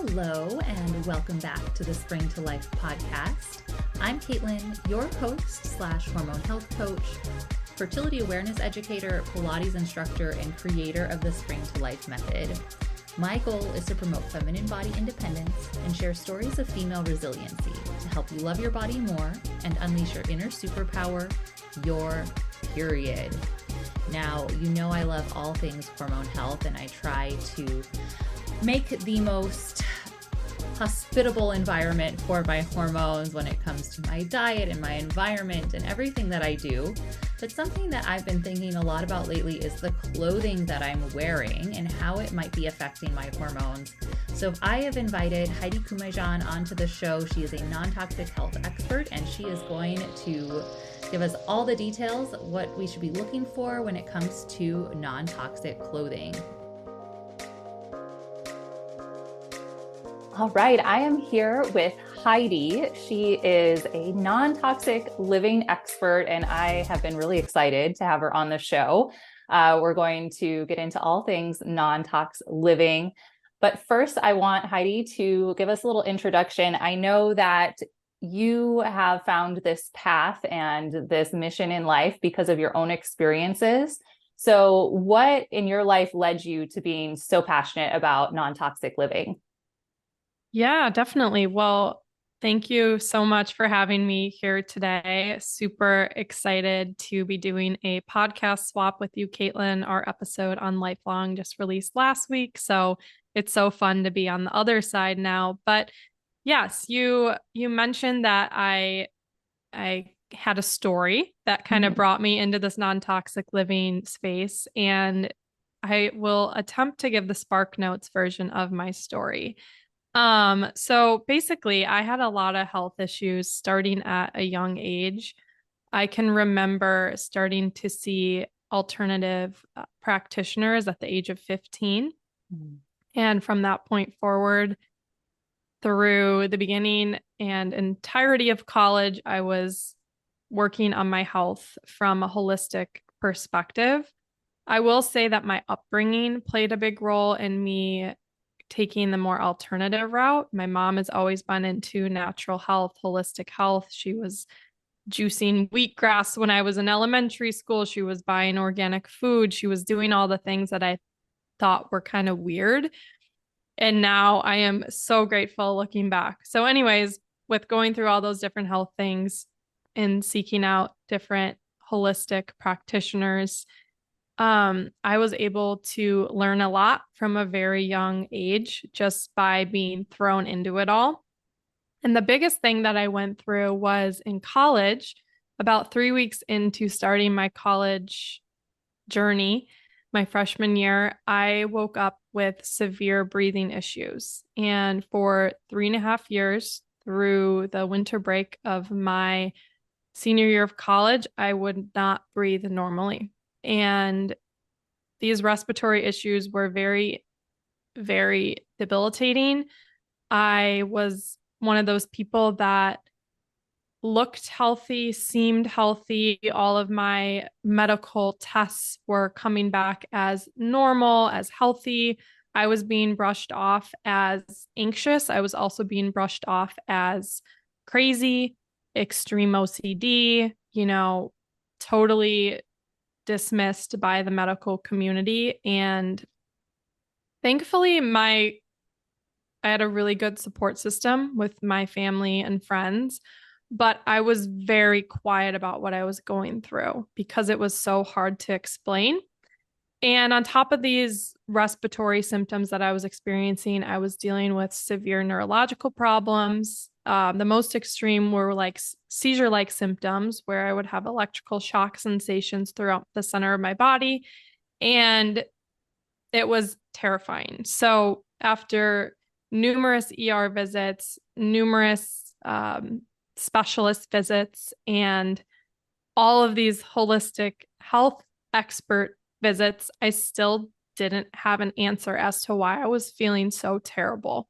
Hello, and welcome back to the Spring to Life podcast. I'm Caitlin, your host / hormone health coach, fertility awareness educator, Pilates instructor, and creator of the Spring to Life method. My goal is to promote feminine body independence and share stories of female resiliency to help you love your body more and unleash your inner superpower, your period. Now, you know I love all things hormone health, and I try to make the most hospitable environment for my hormones when it comes to my diet and my environment and everything that I do. But something that I've been thinking a lot about lately is the clothing that I'm wearing and how it might be affecting my hormones. So I have invited Heidi Kuimjian onto the show. She is a non-toxic health expert, and she is going to give us all the details, what we should be looking for when it comes to non-toxic clothing. All right, I am here with Heidi. She is a non-toxic living expert, and I have been really excited to have her on the show. We're going to get into all things non-toxic living. But first, I want Heidi to give us a little introduction. I know that you have found this path and this mission in life because of your own experiences. So what in your life led you to being so passionate about non-toxic living? Yeah, definitely. Well, thank you so much for having me here today. Super excited to be doing a podcast swap with you, Caitlin. Our episode on Lifelong just released last week, so it's so fun to be on the other side now. But yes, you mentioned that I had a story that kind of brought me into this non-toxic living space, and I will attempt to give the Spark Notes version of my story. So basically I had a lot of health issues starting at a young age. I can remember starting to see alternative practitioners at the age of 15. And from that point forward, through the beginning and entirety of college, I was working on my health from a holistic perspective. I will say that my upbringing played a big role in me taking the more alternative route. My mom has always been into natural health, holistic health. She was juicing wheatgrass when I was in elementary school. She was buying organic food. She was doing all the things that I thought were kind of weird. And now I am so grateful looking back. So anyways, with going through all those different health things and seeking out different holistic practitioners, I was able to learn a lot from a very young age just by being thrown into it all. And the biggest thing that I went through was in college, about 3 weeks into starting my college journey, my freshman year, I woke up with severe breathing issues. And for 3.5 years through the winter break of my senior year of college, I would not breathe normally. And these respiratory issues were very, very debilitating. I was one of those people that looked healthy, seemed healthy. All of my medical tests were coming back as normal, as healthy. I was being brushed off as anxious. I was also being brushed off as crazy, extreme OCD, totally dismissed by the medical community. And thankfully, I had a really good support system with my family and friends, but I was very quiet about what I was going through because it was so hard to explain. And on top of these respiratory symptoms that I was experiencing, I was dealing with severe neurological problems. The most extreme were like seizure-like symptoms where I would have electrical shock sensations throughout the center of my body. And it was terrifying. So after numerous ER visits, numerous specialist visits, and all of these holistic health expert visits, I still didn't have an answer as to why I was feeling so terrible.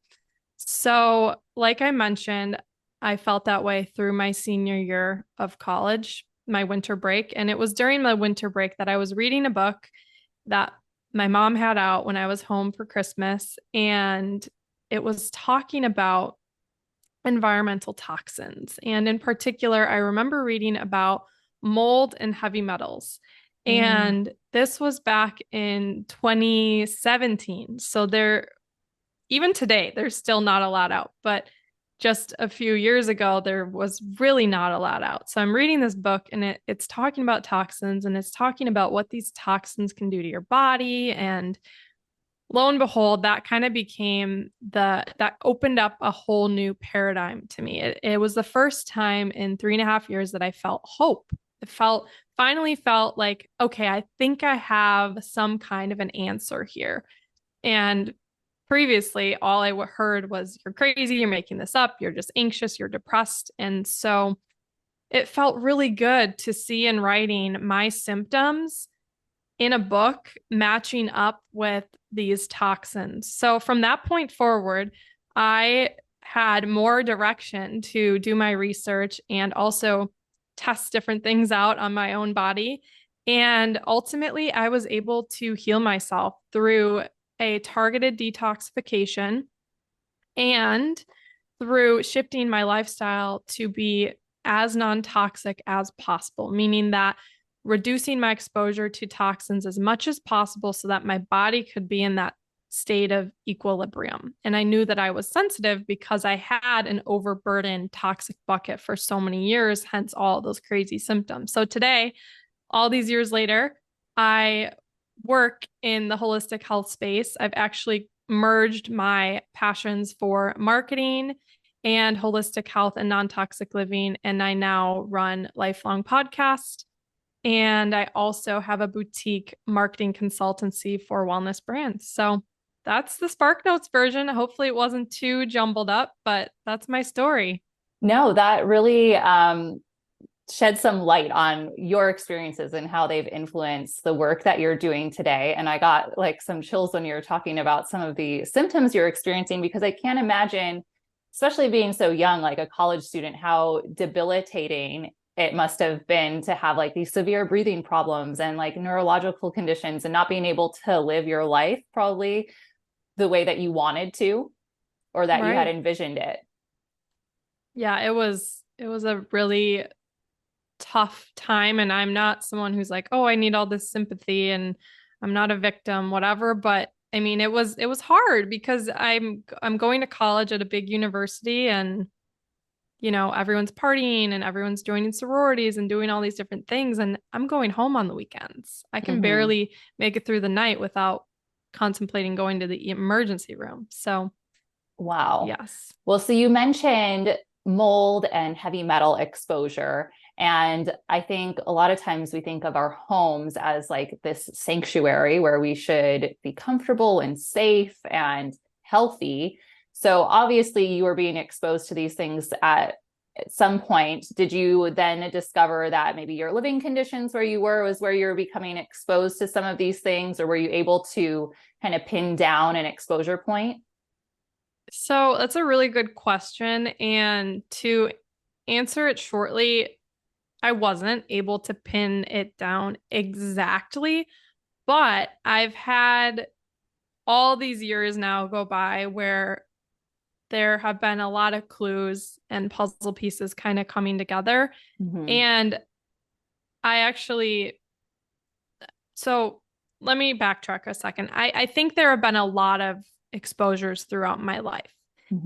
So, like I mentioned, I felt that way through my senior year of college, my winter break. And it was during my winter break that I was reading a book that my mom had out when I was home for Christmas. And it was talking about environmental toxins. And in particular, I remember reading about mold and heavy metals. And this was back in 2017. So even today, there's still not a lot out, but just a few years ago, there was really not a lot out. So I'm reading this book and it's talking about toxins and it's talking about what these toxins can do to your body. And lo and behold, that kind of became that opened up a whole new paradigm to me. It was the first time in 3.5 years that I felt hope. Finally felt like, okay, I think I have some kind of an answer here. And previously, all I heard was, you're crazy, you're making this up, you're just anxious, you're depressed. And so it felt really good to see in writing my symptoms in a book matching up with these toxins. So from that point forward, I had more direction to do my research and also test different things out on my own body. And ultimately, I was able to heal myself through a targeted detoxification and through shifting my lifestyle to be as non-toxic as possible, meaning that reducing my exposure to toxins as much as possible so that my body could be in that state of equilibrium. And I knew that I was sensitive because I had an overburdened toxic bucket for so many years, hence all those crazy symptoms. So today, all these years later, I work in the holistic health space. I've actually merged my passions for marketing and holistic health and non-toxic living. And I now run Lifelong Podcast. And I also have a boutique marketing consultancy for wellness brands. So that's the Spark Notes version. Hopefully it wasn't too jumbled up, but that's my story. No, that really shed some light on your experiences and how they've influenced the work that you're doing today. And I got like some chills when you were talking about some of the symptoms you're experiencing, because I can't imagine, especially being so young, like a college student, how debilitating it must have been to have like these severe breathing problems and like neurological conditions and not being able to live your life probably the way that you wanted to, or that you had envisioned it. Yeah, it was a really tough time. And I'm not someone who's like, oh, I need all this sympathy and I'm not a victim, whatever. But I mean, it was hard because I'm going to college at a big university and, you know, everyone's partying and everyone's joining sororities and doing all these different things. And I'm going home on the weekends. I can barely make it through the night without contemplating going to the emergency room. So, wow. Yes. Well, so you mentioned mold and heavy metal exposure. And I think a lot of times we think of our homes as like this sanctuary where we should be comfortable and safe and healthy. So obviously you were being exposed to these things at some point. Did you then discover that maybe your living conditions where you were was where you were becoming exposed to some of these things, or were you able to kind of pin down an exposure point? So that's a really good question. And to answer it shortly, I wasn't able to pin it down exactly, but I've had all these years now go by where there have been a lot of clues and puzzle pieces kind of coming together. And so let me backtrack a second. I think there have been a lot of exposures throughout my life.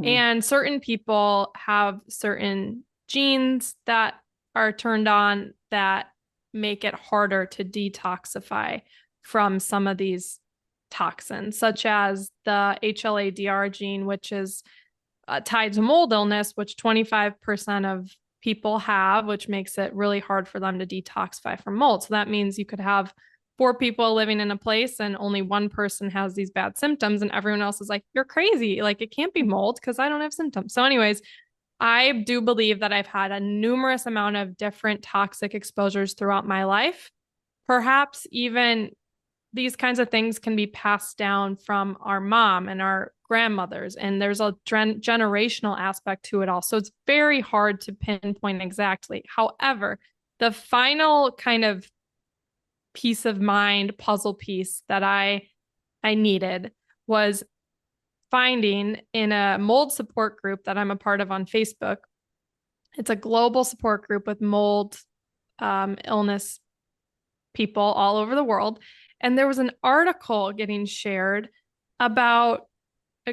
And certain people have certain genes that are turned on that make it harder to detoxify from some of these toxins, such as the HLA-DR gene, which is tied to mold illness, which 25% of people have, which makes it really hard for them to detoxify from mold. So that means you could have 4 people living in a place and only one person has these bad symptoms and everyone else is like, you're crazy. Like it can't be mold because I don't have symptoms. So anyways, I do believe that I've had a numerous amount of different toxic exposures throughout my life. Perhaps even these kinds of things can be passed down from our mom and our grandmothers, and there's a generational aspect to it all. So it's very hard to pinpoint exactly. However, the final kind of peace of mind puzzle piece that I needed was finding in a mold support group that I'm a part of on Facebook. It's a global support group with mold illness people all over the world. And there was an article getting shared about,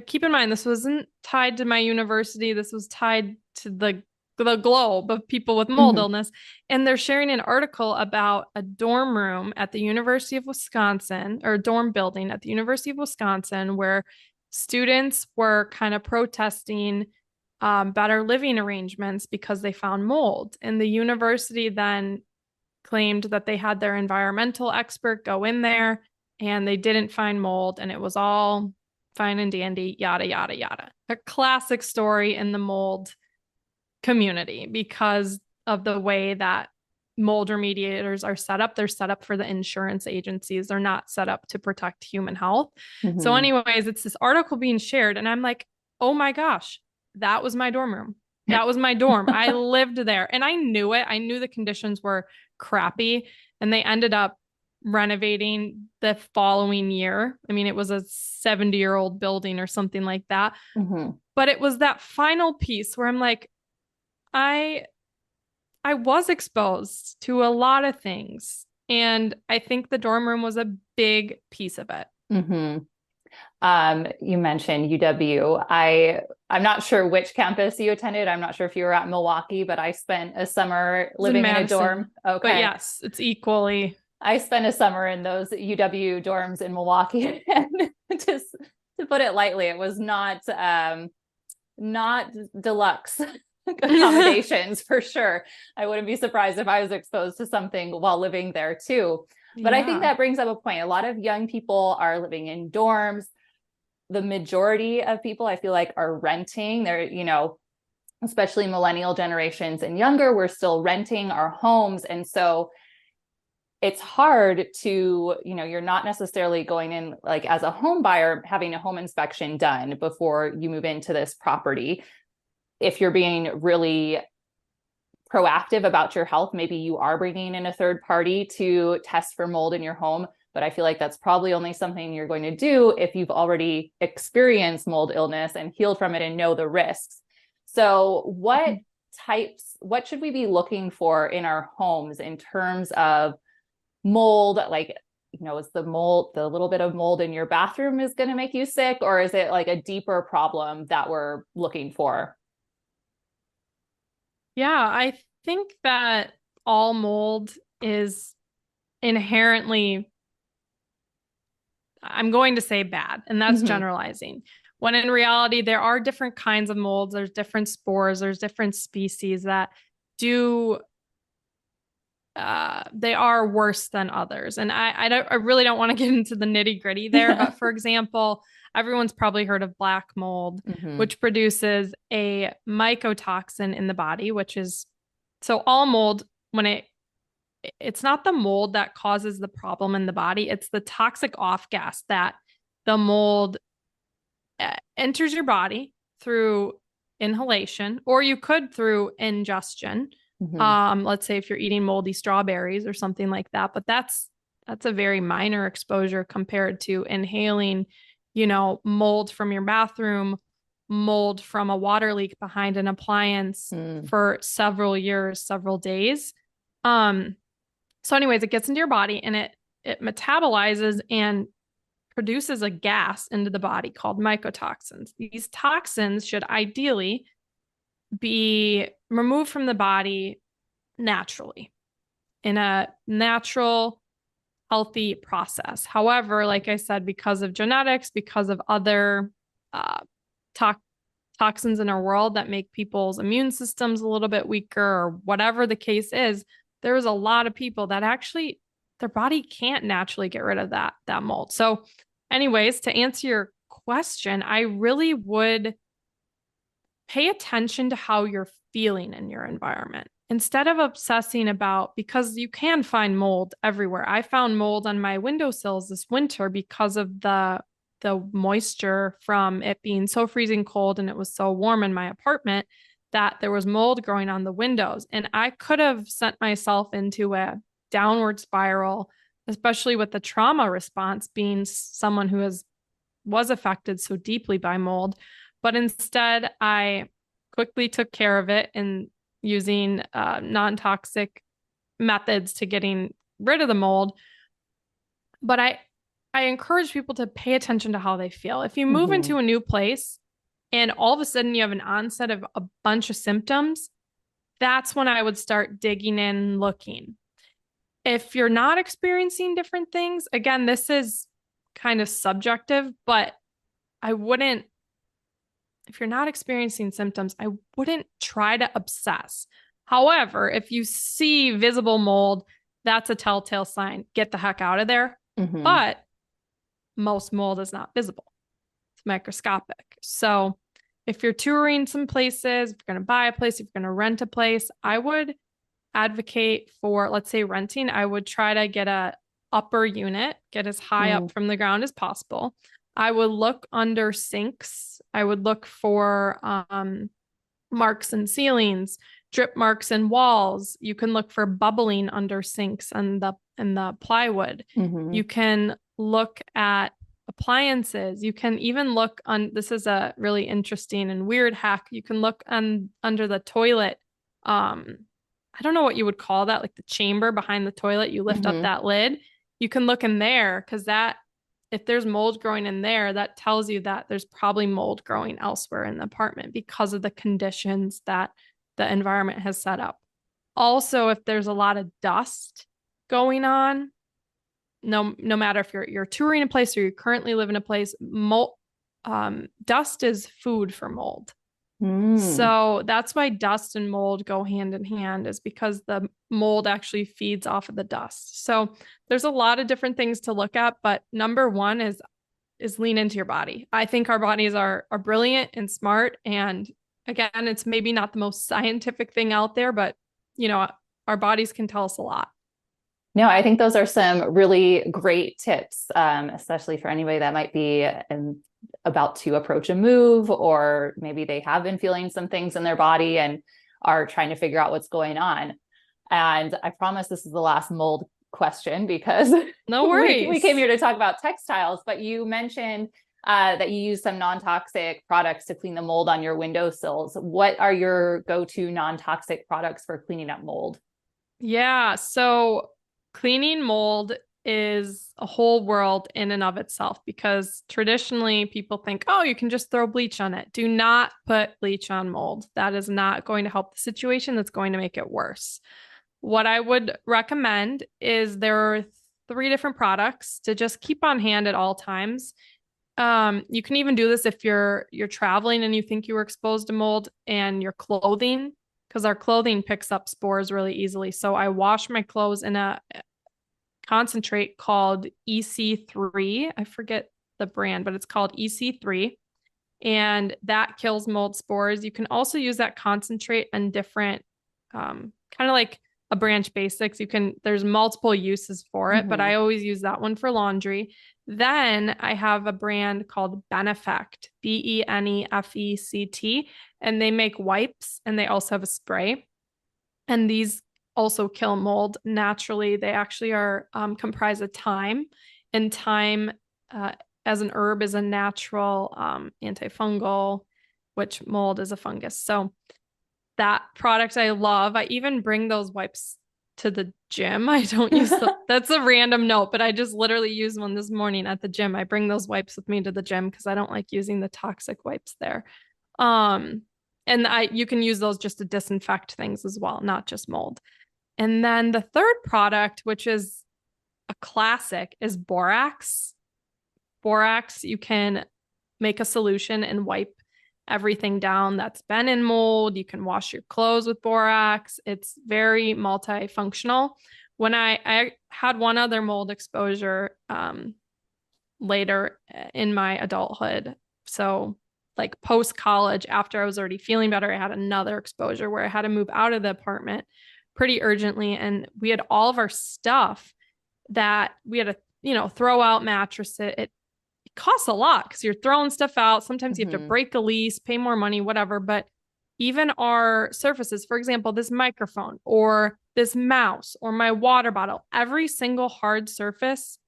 keep in mind, this wasn't tied to my university. This was tied to the globe of people with mold illness. And they're sharing an article about a dorm room at the University of Wisconsin, or a dorm building at the University of Wisconsin, where students were kind of protesting better living arrangements because they found mold. And the university then claimed that they had their environmental expert go in there and they didn't find mold, and it was all fine and dandy, yada, yada, yada. A classic story in the mold community because of the way that mold remediators are set up. They're set up for the insurance agencies. They're not set up to protect human health. So anyways, it's this article being shared, and I'm like, oh my gosh, that was my dorm room. That was my dorm. I lived there, and I knew it. I knew the conditions were crappy, and they ended up renovating the following year. I mean, it was a 70-year-old building or something like that. But it was that final piece where I'm like, I was exposed to a lot of things, and I think the dorm room was a big piece of it. You mentioned UW. I'm not sure which campus you attended. I'm not sure if you were at Milwaukee, but I spent a summer living in a dorm. Okay. But yes, it's equally. I spent a summer in those UW dorms in Milwaukee, and just to put it lightly, it was not deluxe accommodations for sure. I wouldn't be surprised if I was exposed to something while living there too. But I think that brings up a point. A lot of young people are living in dorms. The majority of people, I feel like, are renting. They're, especially millennial generations and younger, we're still renting our homes. And so it's hard to, you're not necessarily going in like as a home buyer, having a home inspection done before you move into this property. If you're being really proactive about your health, maybe you are bringing in a third party to test for mold in your home. But I feel like that's probably only something you're going to do if you've already experienced mold illness and healed from it and know the risks. So what should we be looking for in our homes in terms of mold? Like, is the little bit of mold in your bathroom is going to make you sick, or is it like a deeper problem that we're looking for? Yeah, I think that all mold is inherently, I'm going to say bad, and that's generalizing. When in reality, there are different kinds of molds. There's different spores. There's different species that they are worse than others. And I really don't want to get into the nitty gritty there. But for example, everyone's probably heard of black mold, which produces a mycotoxin in the body, so all mold, when it's not the mold that causes the problem in the body, it's the toxic off gas that the mold enters your body through inhalation, or you could through ingestion. Let's say if you're eating moldy strawberries or something like that, but that's a very minor exposure compared to inhaling, mold from your bathroom, mold from a water leak behind an appliance for several years, several days. So anyways, it gets into your body and it metabolizes and produces a gas into the body called mycotoxins. These toxins should ideally be removed from the body naturally in a natural, healthy process. However, like I said, because of genetics, because of other toxins in our world that make people's immune systems a little bit weaker, or whatever the case is, there's a lot of people that actually their body can't naturally get rid of that mold. So anyways, to answer your question, I really would pay attention to how you're feeling in your environment instead of obsessing about, because you can find mold everywhere. I found mold on my windowsills this winter because of the moisture from it being so freezing cold, and it was so warm in my apartment that there was mold growing on the windows. And I could have sent myself into a downward spiral, especially with the trauma response, being someone who has was affected so deeply by mold. But instead, I quickly took care of it in using non-toxic methods to getting rid of the mold. But I encourage people to pay attention to how they feel. If you move into a new place and all of a sudden you have an onset of a bunch of symptoms, that's when I would start digging in and looking. If you're not experiencing different things, again, this is kind of subjective, but if you're not experiencing symptoms, I wouldn't try to obsess. However, if you see visible mold, that's a telltale sign. Get the heck out of there. But most mold is not visible. It's microscopic. So if you're touring some places, if you're going to buy a place, if you're going to rent a place, I would advocate for, let's say renting, I would try to get a upper unit, get as high up from the ground as possible. I would look under sinks. I would look for marks in ceilings, drip marks in walls. You can look for bubbling under sinks and the plywood. You can look at appliances. You can even look on, this is a really interesting and weird hack. You can look under the toilet. I don't know what you would call that, like the chamber behind the toilet. You lift up that lid. You can look in there because if there's mold growing in there, that tells you that there's probably mold growing elsewhere in the apartment because of the conditions that the environment has set up. Also, if there's a lot of dust going on, no matter if you're touring a place or you currently live in a place, dust is food for mold. So that's why dust and mold go hand in hand, is because the mold actually feeds off of the dust. So there's a lot of different things to look at, but number one is lean into your body. I think our bodies are brilliant and smart. And again, it's maybe not the most scientific thing out there, but our bodies can tell us a lot. No, I think those are some really great tips, especially for anybody that might be about to approach a move, or maybe they have been feeling some things in their body and are trying to figure out what's going on. And I promise this is the last mold question, because no worries. we came here to talk about textiles, but you mentioned that you use some non-toxic products to clean the mold on your windowsills. What are your go-to non-toxic products for cleaning up mold? Yeah, so cleaning mold is a whole world in and of itself, because traditionally people think, oh, you can just throw bleach on it. Do not put bleach on mold. That is not going to help the situation. That's going to make it worse. What I would recommend is there are 3 different products to just keep on hand at all times. You can even do this if you're traveling and you think you were exposed to mold, and your clothing, because our clothing picks up spores really easily. So I wash my clothes in a concentrate called EC3. I forget the brand, but it's called EC3, and that kills mold spores. You can also use that concentrate in different, kind of like a Branch Basics. There's multiple uses for it, but I always use that one for laundry. Then I have a brand called Benefect, Benefect, and they make wipes, and they also have a spray. And these also kill mold naturally. They actually are comprised of thyme, and thyme as an herb is a natural antifungal, which mold is a fungus. So that product I love. I even bring those wipes to the gym. I don't use them. That's a random note, but I just literally used one this morning at the gym. I bring those wipes with me to the gym because I don't like using the toxic wipes there. And you can use those just to disinfect things as well, not just mold. And then the third product, which is a classic, is borax. Borax, you can make a solution and wipe everything down that's been in mold. You can wash your clothes with borax. It's very multifunctional. When I had one other mold exposure later in my adulthood. So like post-college, after I was already feeling better, I had another exposure where I had to move out of the apartment pretty urgently. And we had all of our stuff that we had to, throw out mattresses. It costs a lot because you're throwing stuff out. Sometimes you have to break a lease, pay more money, whatever. But even our surfaces, for example, this microphone or this mouse or my water bottle, every single hard surface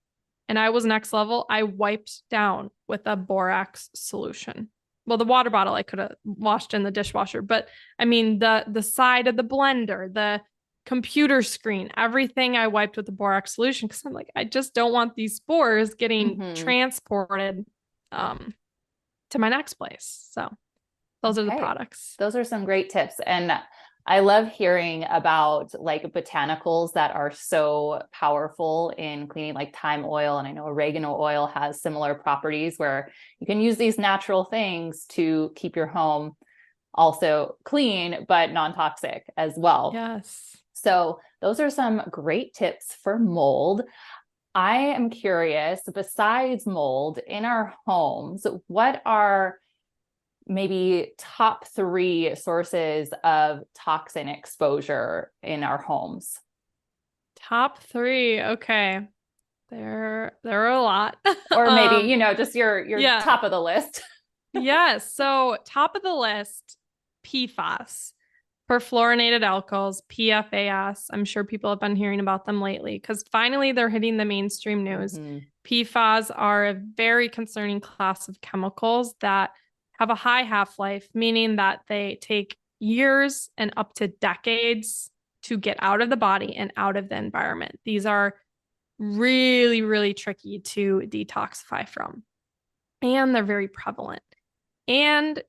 and I was next level. I wiped down with a borax solution. Well, the water bottle I could have washed in the dishwasher, but I mean, the side of the blender, the computer screen, everything I wiped with the borax solution, because I'm like, I just don't want these spores getting transported to my next place. So those are the products. Those are some great tips. And I love hearing about like botanicals that are so powerful in cleaning, like thyme oil. And I know oregano oil has similar properties where you can use these natural things to keep your home also clean, but non-toxic as well. Yes. So those are some great tips for mold. I am curious, besides mold in our homes, what are maybe top 3 sources of toxin exposure in our homes? Top 3. Okay. There are a lot. Or maybe, just your top of the list. Yes. So top of the list, PFAS, perfluorinated alcohols, PFAS. I'm sure people have been hearing about them lately because finally they're hitting the mainstream news. PFAS are a very concerning class of chemicals that have a high half-life, meaning that they take years and up to decades to get out of the body and out of the environment. These are really, really tricky to detoxify from. And they're very prevalent. And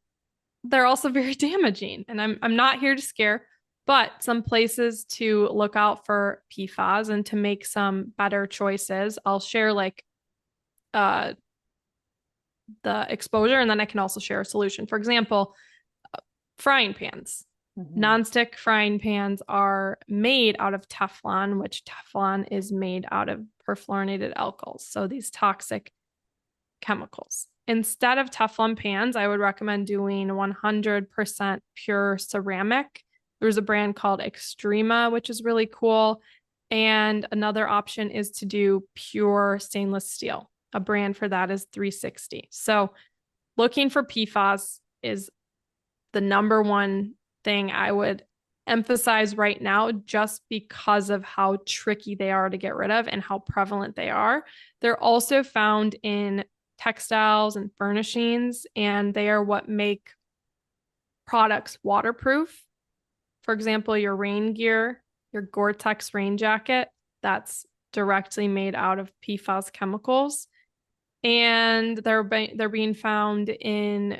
they're also very damaging. And I'm not here to scare, but some places to look out for PFAS and to make some better choices. I'll share like the exposure, and then I can also share a solution. For example, frying pans. Nonstick frying pans are made out of Teflon, which Teflon is made out of perfluorinated alcohols. So these toxic chemicals. Instead of Teflon pans, I would recommend doing 100% pure ceramic. There's a brand called Extrema, which is really cool. And another option is to do pure stainless steel. A brand for that is 360. So looking for PFAS is the number one thing I would emphasize right now, just because of how tricky they are to get rid of and how prevalent they are. They're also found in textiles and furnishings, and they are what make products waterproof. For example, your rain gear, your Gore-Tex rain jacket, that's directly made out of PFAS chemicals. And they're being found in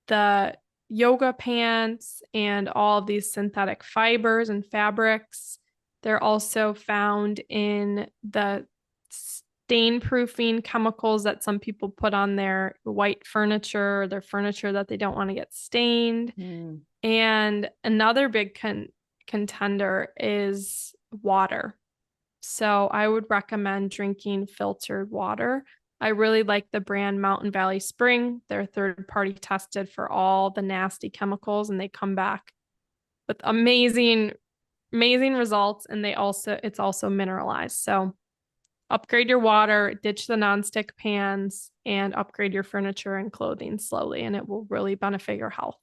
the yoga pants and all of these synthetic fibers and fabrics. They're also found in the stain proofing chemicals that some people put on their white furniture, their furniture that they don't want to get stained. And another big contender is water. So I would recommend drinking filtered water. I really like the brand Mountain Valley Spring. They're third-party tested for all the nasty chemicals, and they come back with amazing results. And it's also mineralized. So upgrade your water, ditch the nonstick pans, and upgrade your furniture and clothing slowly, and it will really benefit your health.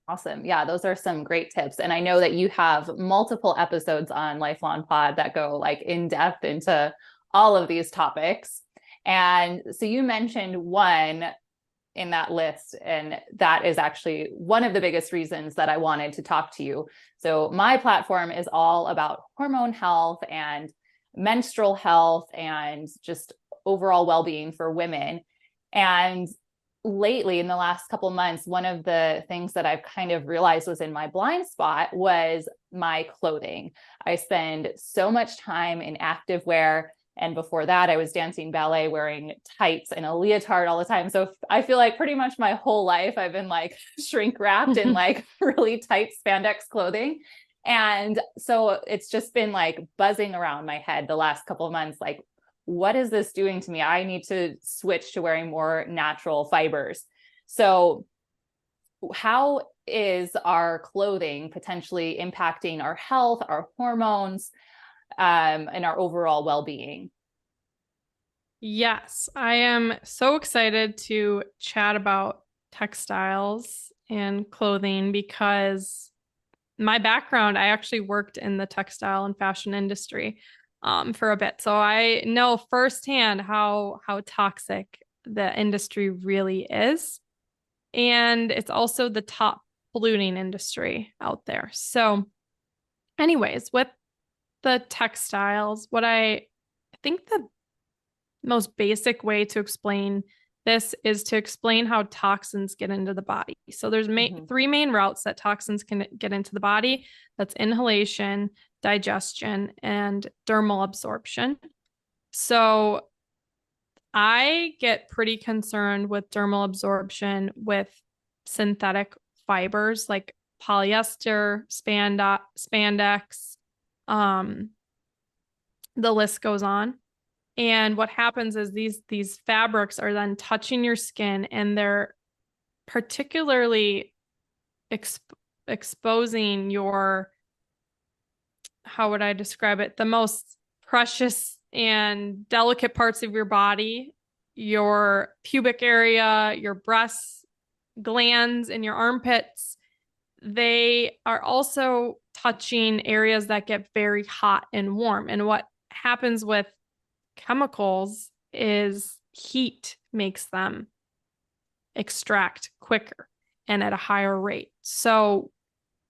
Awesome. Yeah, those are some great tips. And I know that you have multiple episodes on Lifelong Pod that go like in depth into all of these topics. And so you mentioned one in that list, and that is actually one of the biggest reasons that I wanted to talk to you. So my platform is all about hormone health and menstrual health and just overall well-being for women. And lately, in the last couple of months, one of the things that I've kind of realized was in my blind spot was my clothing. I spend so much time in activewear. And before that, I was dancing ballet, wearing tights and a leotard all the time. So I feel like pretty much my whole life, I've been like shrink wrapped in like really tight spandex clothing. And so it's just been like buzzing around my head the last couple of months. Like, what is this doing to me? I need to switch to wearing more natural fibers. So how is our clothing potentially impacting our health, our hormones, and our overall well-being? Yes, I am so excited to chat about textiles and clothing because my background, I actually worked in the textile and fashion industry. for a bit. So I know firsthand how toxic the industry really is. And it's also the top polluting industry out there. So anyways, with the textiles, what I think the most basic way to explain this is to explain how toxins get into the body. So there's three main routes that toxins can get into the body. That's inhalation, digestion, and dermal absorption. So I get pretty concerned with dermal absorption with synthetic fibers like polyester, spandex, the list goes on. And what happens is these fabrics are then touching your skin, and they're particularly exposing your, how would I describe it? The most precious and delicate parts of your body, your pubic area, your breasts, glands, and your armpits. They are also touching areas that get very hot and warm. And what happens with chemicals is heat makes them extract quicker and at a higher rate. So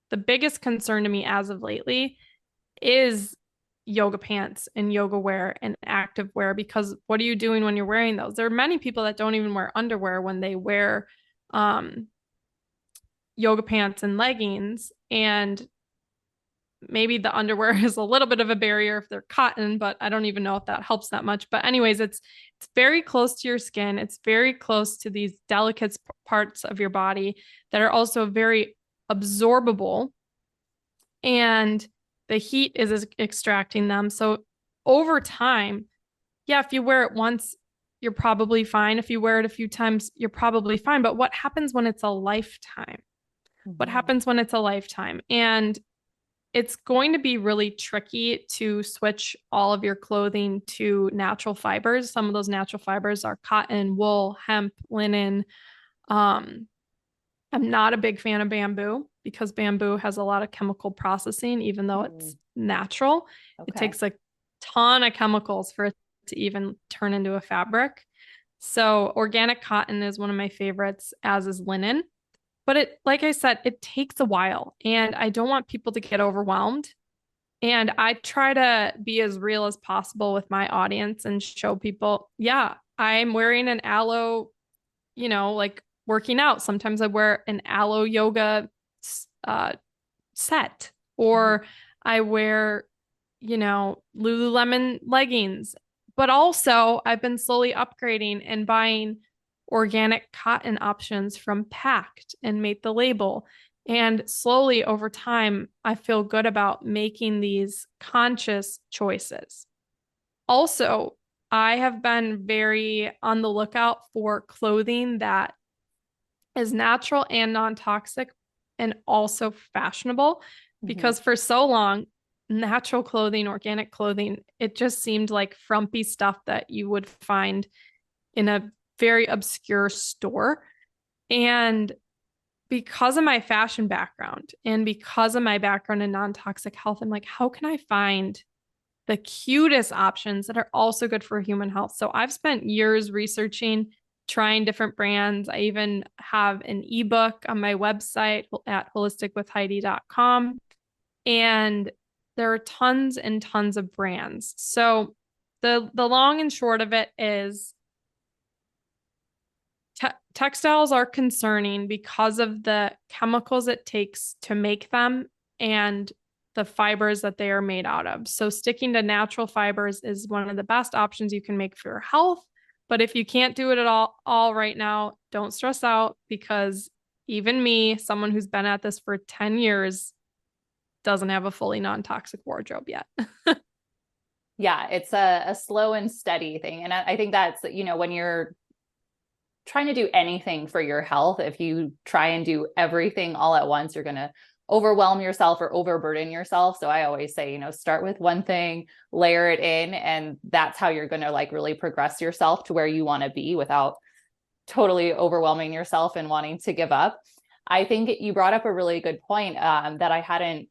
the biggest concern to me as of lately is yoga pants and yoga wear and active wear, because what are you doing when you're wearing those? There are many people that don't even wear underwear when they wear yoga pants and leggings, and maybe the underwear is a little bit of a barrier if they're cotton, but I don't even know if that helps that much. But anyways, it's very close to your skin. It's very close to these delicate parts of your body that are also very absorbable, and the heat is extracting them. So over time, yeah, if you wear it once, you're probably fine. If you wear it a few times, you're probably fine. But what happens when it's a lifetime? What happens when it's a lifetime? And it's going to be really tricky to switch all of your clothing to natural fibers. Some of those natural fibers are cotton, wool, hemp, linen. I'm not a big fan of bamboo because bamboo has a lot of chemical processing, even though it's natural. Okay. It takes a ton of chemicals for it to even turn into a fabric. So organic cotton is one of my favorites, as is linen. But it, like I said, it takes a while, and I don't want people to get overwhelmed. And I try to be as real as possible with my audience and show people, yeah, I'm wearing an aloe, like working out. Sometimes I wear an aloe yoga set, or I wear, Lululemon leggings. But also I've been slowly upgrading and buying organic cotton options from Pact and Laude the Label. And slowly over time, I feel good about making these conscious choices. Also, I have been very on the lookout for clothing that is natural and non-toxic and also fashionable, because for so long, natural clothing, organic clothing, it just seemed like frumpy stuff that you would find in a very obscure store. And because of my fashion background and because of my background in non-toxic health, I'm like, how can I find the cutest options that are also good for human health? So I've spent years researching, trying different brands. I even have an ebook on my website at holisticwithheidi.com. And there are tons and tons of brands. So the long and short of it is, textiles are concerning because of the chemicals it takes to make them and the fibers that they are made out of. So sticking to natural fibers is one of the best options you can make for your health. But if you can't do it at all right now, don't stress out, because even me, someone who's been at this for 10 years, doesn't have a fully non-toxic wardrobe yet. Yeah, it's a slow and steady thing. And I think that's, when you're trying to do anything for your health, if you try and do everything all at once, you're going to overwhelm yourself or overburden yourself. So I always say, start with one thing, layer it in, and that's how you're going to really progress yourself to where you want to be without totally overwhelming yourself and wanting to give up. I think you brought up a really good point that I hadn't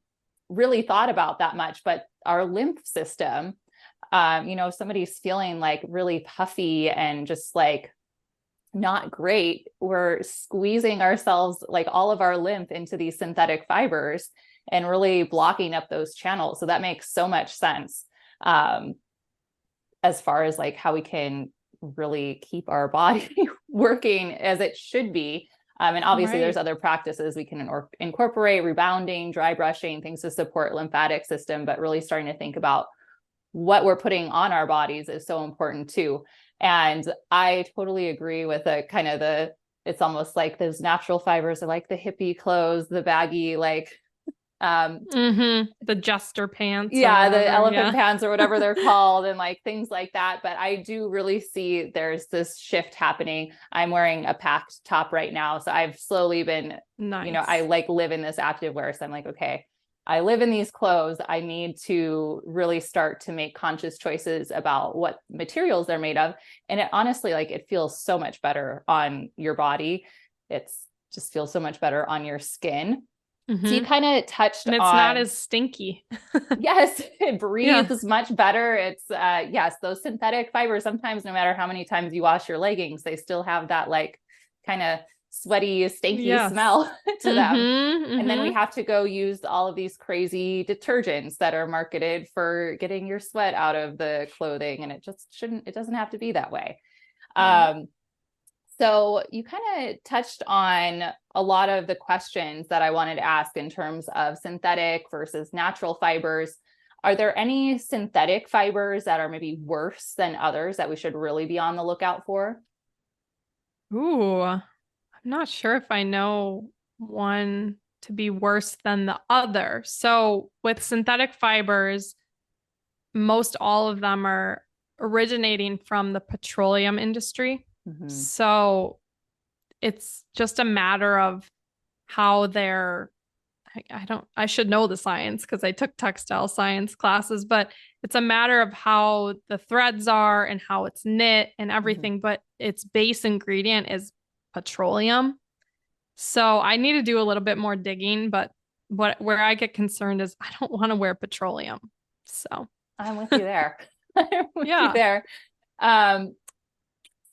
really thought about that much, but our lymph system If somebody's feeling like really puffy and just like not great, we're squeezing ourselves, like all of our lymph into these synthetic fibers and really blocking up those channels. So that makes so much sense as far as like how we can really keep our body working as it should be. And obviously there's other practices we can incorporate, rebounding, dry brushing, things to support lymphatic system, but really starting to think about what we're putting on our bodies is so important too. And I totally agree with it's almost like those natural fibers are like the hippie clothes, the baggy, like, the jester pants. The elephant pants or whatever they're called, and like things like that. But I do really see there's this shift happening. I'm wearing a Pact top right now. So I've slowly been, I like live in this active wear. So I'm like, okay, I live in these clothes. I need to really start to make conscious choices about what materials they're made of. And it honestly, like, it feels so much better on your body. It's just feels so much better on your skin. So you kind of touched on, it's not as stinky. Yes, it breathes much better. It's yes, those synthetic fibers, sometimes no matter how many times you wash your leggings, they still have that like kind of sweaty, stinky smell to them. And then we have to go use all of these crazy detergents that are marketed for getting your sweat out of the clothing. And it doesn't have to be that way. So you kind of touched on a lot of the questions that I wanted to ask in terms of synthetic versus natural fibers. Are there any synthetic fibers that are maybe worse than others that we should really be on the lookout for? Ooh, I'm not sure if I know one to be worse than the other. So with synthetic fibers, most all of them are originating from the petroleum industry. So it's just a matter of how they're, I should know the science because I took textile science classes, but it's a matter of how the threads are and how it's knit and everything. But its base ingredient is petroleum. So I need to do a little bit more digging, but where I get concerned is I don't want to wear petroleum. So I'm with you there. I'm with you there.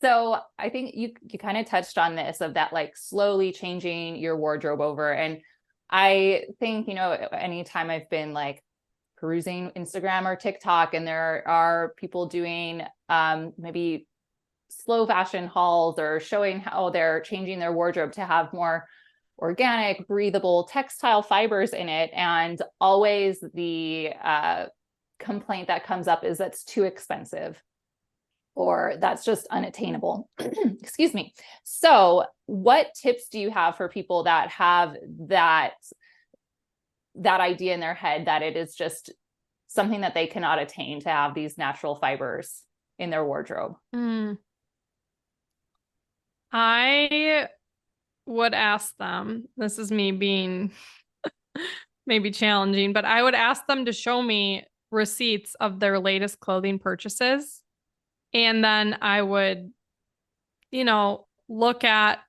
So I think you kind of touched on this of that, like slowly changing your wardrobe over. And I think, anytime I've been like perusing Instagram or TikTok and there are people doing maybe slow fashion hauls or showing how they're changing their wardrobe to have more organic, breathable textile fibers in it. And always the complaint that comes up is that's too expensive, or that's just unattainable. Excuse me. So what tips do you have for people that have that idea in their head that it is just something that they cannot attain to have these natural fibers in their wardrobe? I would ask them, this is me being maybe challenging, but I would ask them to show me receipts of their latest clothing purchases. And then I would, look at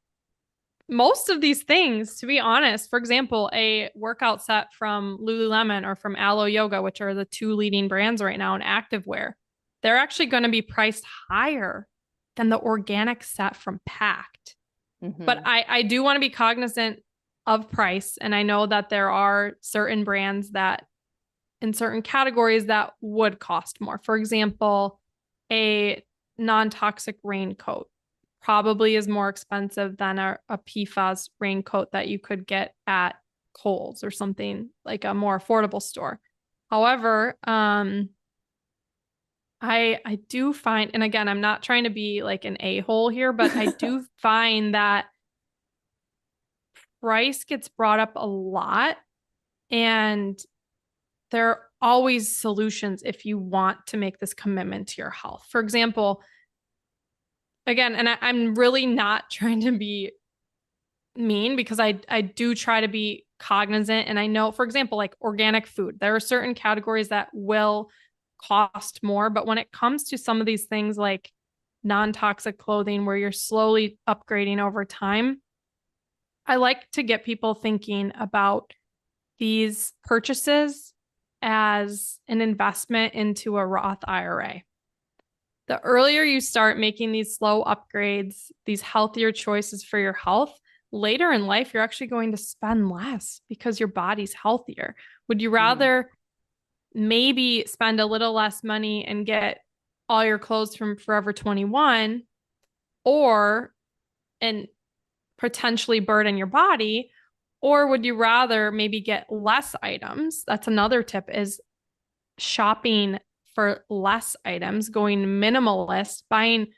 most of these things, to be honest. For example, a workout set from Lululemon or from Alo Yoga, which are the two leading brands right now in activewear, they're actually going to be priced higher than the organic set from Pact. But I do want to be cognizant of price. And I know that there are certain brands that in certain categories that would cost more. For example, a non-toxic raincoat probably is more expensive than a PFAS raincoat that you could get at Kohl's or something like a more affordable store. However, I do find, and again, I'm not trying to be like an a-hole here, but I do find that price gets brought up a lot, and there are always solutions if you want to make this commitment to your health. For example, again, and I'm really not trying to be mean because I do try to be cognizant. And I know, for example, like organic food, there are certain categories that will cost more. But when it comes to some of these things like non-toxic clothing, where you're slowly upgrading over time, I like to get people thinking about these purchases as an investment into a Roth IRA. The earlier you start making these slow upgrades, these healthier choices for your health, later in life, you're actually going to spend less because your body's healthier. Would you rather maybe spend a little less money and get all your clothes from Forever 21 and potentially burden your body? Or would you rather maybe get less items? That's another tip, is shopping for less items, going minimalist, buying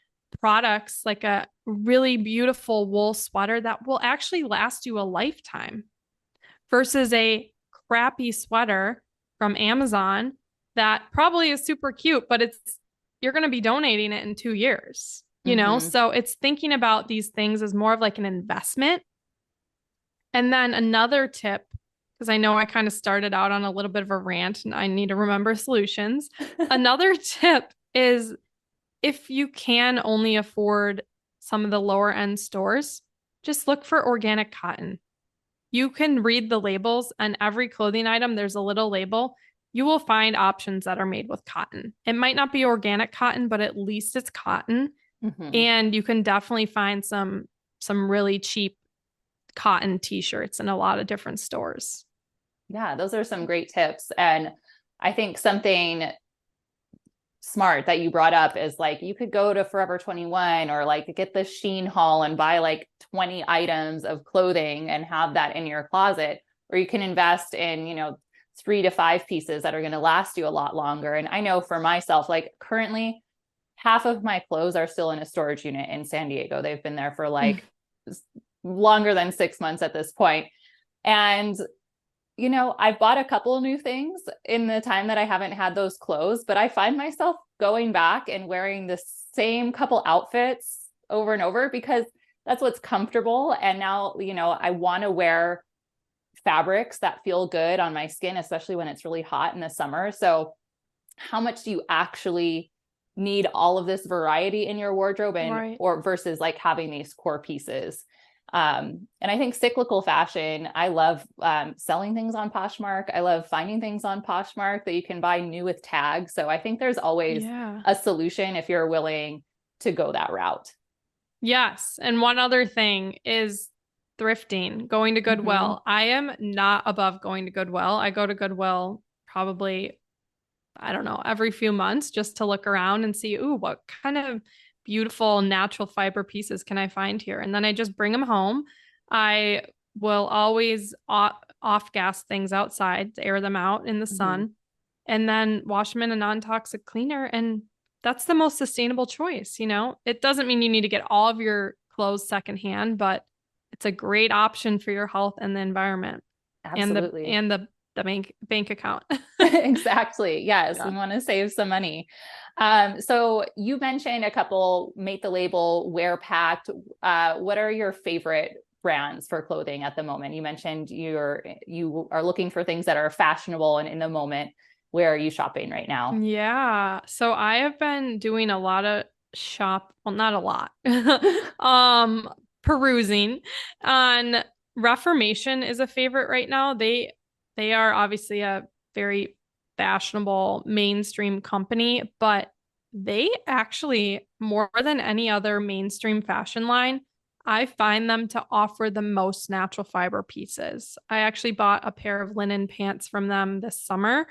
products like a really beautiful wool sweater that will actually last you a lifetime versus a crappy sweater from Amazon that probably is super cute, but you're going to be donating it in 2 years, you know? So it's thinking about these things as more of like an investment. And then another tip, because I know I kind of started out on a little bit of a rant and I need to remember solutions. Another tip is, if you can only afford some of the lower end stores, just look for organic cotton. You can read the labels on every clothing item. There's a little label. You will find options that are made with cotton. It might not be organic cotton, but at least it's cotton. And you can definitely find some really cheap cotton t-shirts in a lot of different stores. Yeah, those are some great tips. And I think something smart that you brought up is like, you could go to Forever 21 or like get the Shein haul and buy like 20 items of clothing and have that in your closet, or you can invest in, 3 to 5 pieces that are going to last you a lot longer. And I know for myself, like currently half of my clothes are still in a storage unit in San Diego. They've been there for like longer than 6 months at this point. And I've bought a couple of new things in the time that I haven't had those clothes, but I find myself going back and wearing the same couple outfits over and over because that's what's comfortable. And now, I want to wear fabrics that feel good on my skin, especially when it's really hot in the summer. So how much do you actually need all of this variety in your wardrobe or versus like having these core pieces? And I think cyclical fashion, I love selling things on Poshmark. I love finding things on Poshmark that you can buy new with tags. So I think there's always a solution if you're willing to go that route. Yes. And one other thing is thrifting, going to Goodwill. I am not above going to Goodwill. I go to Goodwill probably, I don't know, every few months just to look around and see, what kind of beautiful natural fiber pieces can I find here? And then I just bring them home. I will always off gas things outside to air them out in the sun and then wash them in a non-toxic cleaner. And that's the most sustainable choice. It doesn't mean you need to get all of your clothes secondhand, but it's a great option for your health and the environment. Absolutely. And the bank account. Exactly. Yes. We want to save some money. So you mentioned a couple, Made the Label, Wear Pact. What are your favorite brands for clothing at the moment? You mentioned you are looking for things that are fashionable and in the moment. Where are you shopping right now? Yeah. So I have been doing a lot of not a lot, perusing on Reformation is a favorite right now. They are obviously a very fashionable mainstream company, but they actually, more than any other mainstream fashion line, I find them to offer the most natural fiber pieces. I actually bought a pair of linen pants from them this summer.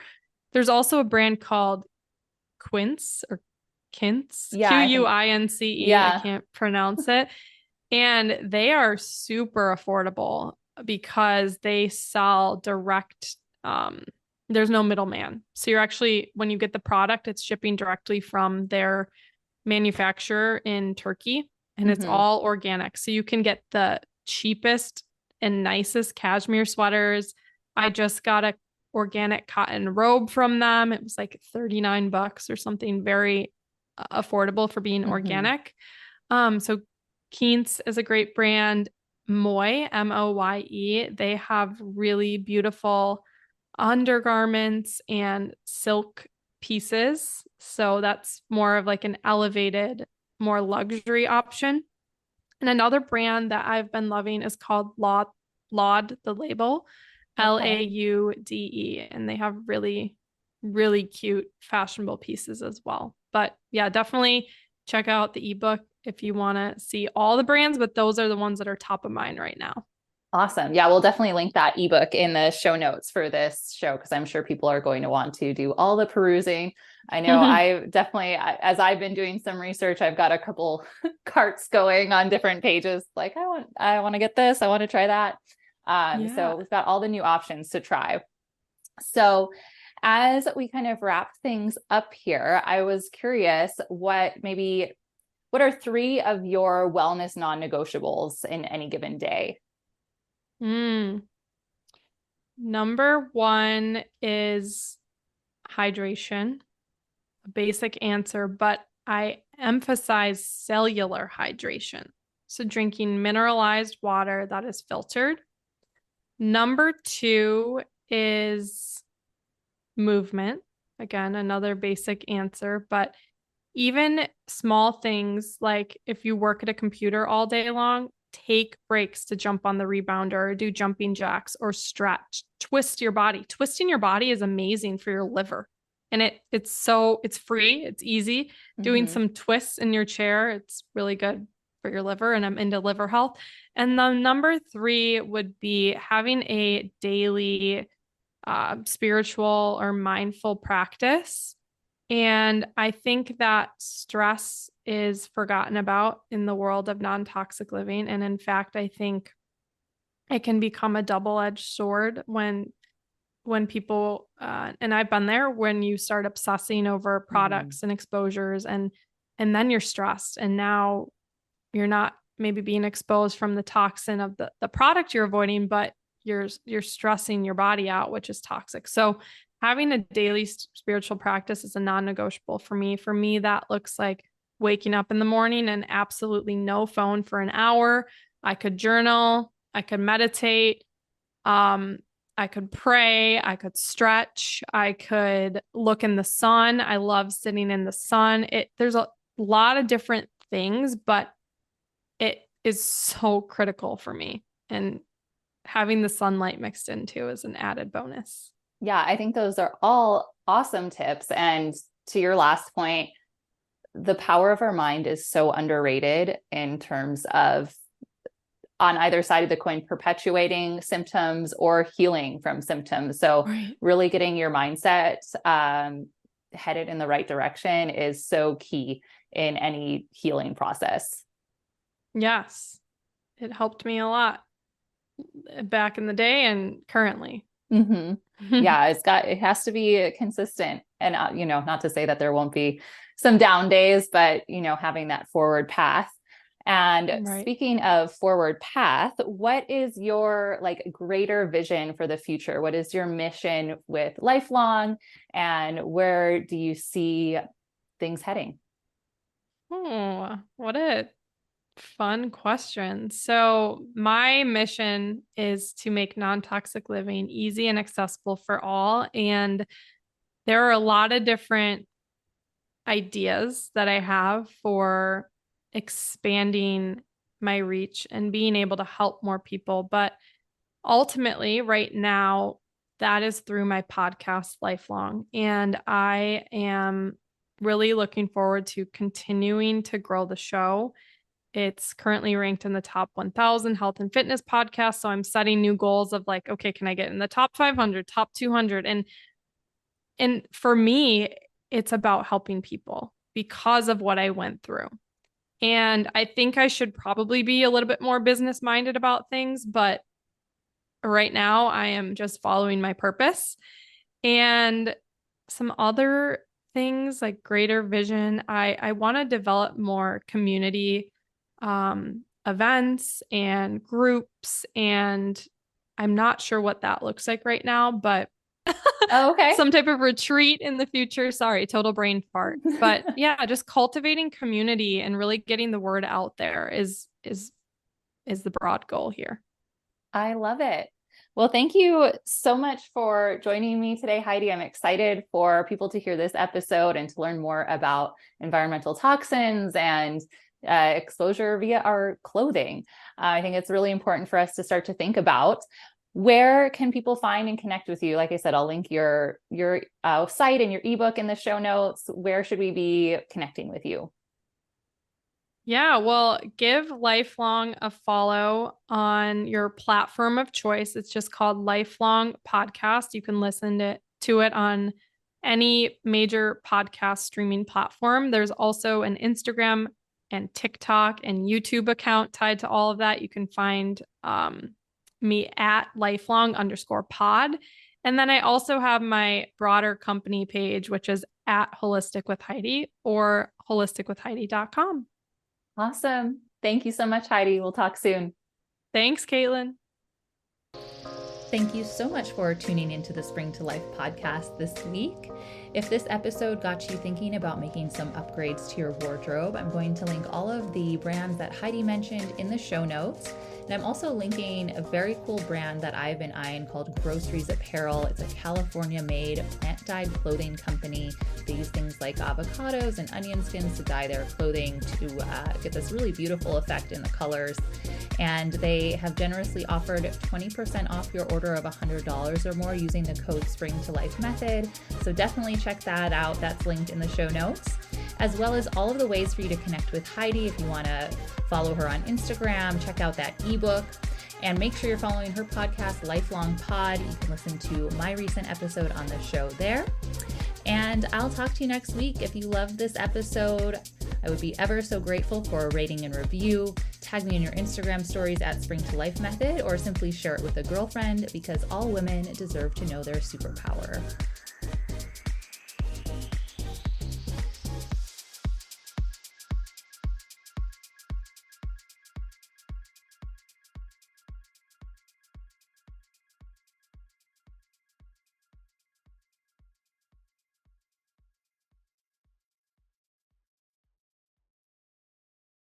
There's also a brand called Quince or Quince, Quince. I can't pronounce it. And they are super affordable because they sell direct. There's no middleman. So you're actually, when you get the product, it's shipping directly from their manufacturer in Turkey, and it's all organic. So you can get the cheapest and nicest cashmere sweaters. I just got a organic cotton robe from them. It was like $39 or something, very affordable for being organic. So Quince is a great brand. Moye, Moye, they have really beautiful undergarments and silk pieces. So that's more of like an elevated, more luxury option. And another brand that I've been loving is called Laude the Label. Laude, and they have really really cute, fashionable pieces as well. But yeah, definitely check out the ebook if you want to see all the brands, but those are the ones that are top of mind right now. Awesome. Yeah, we'll definitely link that ebook in the show notes for this show, because I'm sure people are going to want to do all the perusing. I know I definitely, as I've been doing some research, I've got a couple carts going on different pages. Like, I want to get this. I want to try that. So we've got all the new options to try. So as we kind of wrap things up here, I was curious what are 3 of your wellness non-negotiables in any given day? Number 1 is hydration, a basic answer, but I emphasize cellular hydration. So drinking mineralized water that is filtered. Number 2 is movement. Again, another basic answer, but even small things like if you work at a computer all day long, take breaks to jump on the rebounder or do jumping jacks or stretch, twist your body. Twisting your body is amazing for your liver. And it's free, it's easy. Doing some twists in your chair, it's really good for your liver, and I'm into liver health. And the number 3 would be having a daily spiritual or mindful practice. And I think that stress is forgotten about in the world of non-toxic living. And in fact, I think it can become a double-edged sword when people, and I've been there, when you start obsessing over products and exposures, and then you're stressed, and now you're not maybe being exposed from the toxin of the product you're avoiding, but you're stressing your body out, which is toxic. So having a daily spiritual practice is a non-negotiable for me. For me, that looks like waking up in the morning and absolutely no phone for an hour. I could journal, I could meditate, I could pray, I could stretch, I could look in the sun. I love sitting in the sun. There's a lot of different things, but it is so critical for me. And having the sunlight mixed into is an added bonus. Yeah, I think those are all awesome tips. And to your last point, the power of our mind is so underrated in terms of, on either side of the coin, perpetuating symptoms or healing from symptoms. So really getting your mindset headed in the right direction is so key in any healing process. Yes, it helped me a lot back in the day and currently. Yeah, it has to be consistent. And, not to say that there won't be some down days, but, having that forward path. And speaking of forward path, what is your greater vision for the future? What is your mission with Lifelong, and where do you see things heading? Oh, what a fun question. So my mission is to make non-toxic living easy and accessible for all. And there are a lot of different ideas that I have for expanding my reach and being able to help more people. But ultimately, right now, that is through my podcast, Lifelong. And I am really looking forward to continuing to grow the show. It's currently ranked in the top 1,000 health and fitness podcasts. So I'm setting new goals of okay, can I get in the top 500, top 200? And for me, it's about helping people because of what I went through. And I think I should probably be a little bit more business minded about things, but right now I am just following my purpose. And some other things like greater vision, I want to develop more community events and groups, and I'm not sure what that looks like right now, but okay. Some type of retreat in the future. Sorry, total brain fart. But yeah, just cultivating community and really getting the word out there is the broad goal here. I love it. Well, thank you so much for joining me today, Heidi. I'm excited for people to hear this episode and to learn more about environmental toxins and exposure via our clothing. I think it's really important for us to start to think about. Where can people find and connect with you? Like I said, I'll link your site and your ebook in the show notes. Where should we be connecting with you? Yeah, well, give Lifelong a follow on your platform of choice. It's just called Lifelong Podcast. You can listen to it on any major podcast streaming platform. There's also an Instagram and TikTok and YouTube account tied to all of that. You can find me at lifelong_pod. And then I also have my broader company page, which is at Holistic with Heidi or holisticwithheidi.com. Awesome. Thank you so much, Heidi. We'll talk soon. Thanks, Caitlin. Thank you so much for tuning into the Spring to Life podcast this week. If this episode got you thinking about making some upgrades to your wardrobe, I'm going to link all of the brands that Heidi mentioned in the show notes. And I'm also linking a very cool brand that I've been eyeing called Groceries Apparel. It's a California-made plant-dyed clothing company. They use things like avocados and onion skins to dye their clothing to get this really beautiful effect in the colors. And they have generously offered 20% off your order of $100 or more using the code Spring to Life method. So definitely check that out. That's linked in the show notes, as well as all of the ways for you to connect with Heidi. If you want to follow her on Instagram, check out that ebook, and make sure you're following her podcast, Lifelong Pod. You can listen to my recent episode on the show there. And I'll talk to you next week. If you loved this episode, I would be ever so grateful for a rating and review. Tag me in your Instagram stories at Spring to Life Method, or simply share it with a girlfriend, because all women deserve to know their superpower.